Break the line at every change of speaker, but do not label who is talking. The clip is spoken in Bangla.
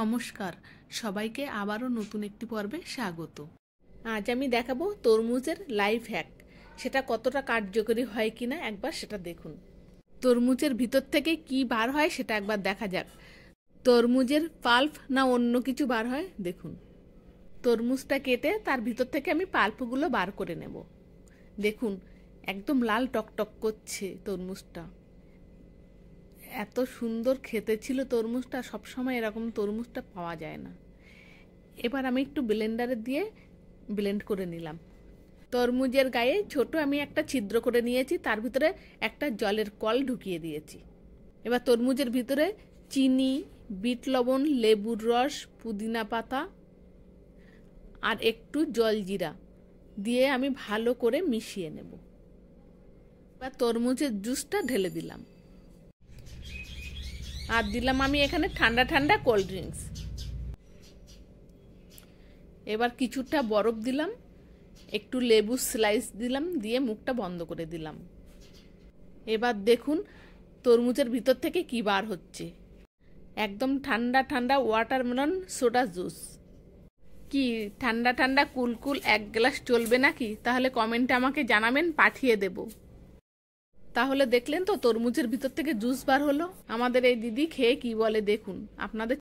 নমস্কার সবাইকে আবারও নতুন একটি পর্বে স্বাগত। আজ আমি দেখাবো তরমুজের লাইফ হ্যাক। সেটা কতটা কার্যকরী হয় কিনা একবার সেটা দেখুন। তরমুজের ভিতর থেকে কি বার হয় সেটা একবার দেখা যাক। তরমুজের পাল্প না অন্য কিছু বার হয় দেখুন। তরমুজটা কেটে তার ভিতর থেকে আমি পাল্পগুলো বার করে নেব। দেখুন একদম লাল টকটক করছে তরমুজটা। এত সুন্দর খেতে ছিল তরমুজটা, সবসময় এরকম তরমুজটা পাওয়া যায় না। এবার আমি একটু ব্লেন্ডারে দিয়ে ব্লেন্ড করে নিলাম। তরমুজের গায়ে ছোট আমি একটা ছিদ্র করে নিয়েছি, তার ভিতরে একটা জলের কল ঢুকিয়ে দিয়েছি। এবার তরমুজের ভিতরে চিনি, বিট লবণ, লেবুর রস, পুদিনা পাতা আর একটু জলজিরা দিয়ে আমি ভালো করে মিশিয়ে নেব। এবার তরমুজের জুসটা ঢেলে দিলাম, আর দিলাম আমি এখানে ঠান্ডা ঠান্ডা কোল্ড ড্রিঙ্কস। এবার কিছুটা বরফ দিলাম, একটু লেবু স্লাইস দিলাম, দিয়ে মুখটা বন্ধ করে দিলাম। এবার দেখুন তরমুজের ভিতর থেকে কি বার হচ্ছে। একদম ঠান্ডা ঠান্ডা ওয়াটারমেলন সোডা জুস। কি ঠান্ডা ঠান্ডা কুলকুল এক গ্লাস চলবে নাকি? তাহলে কমেন্টে আমাকে জানাবেন, পাঠিয়ে দেব। তাহলে দেখলেন তো তরমুজের ভিতর থেকে জুস বার হলো। আমাদের এই দিদি খেয়ে কি বলে দেখুন। আপনাদের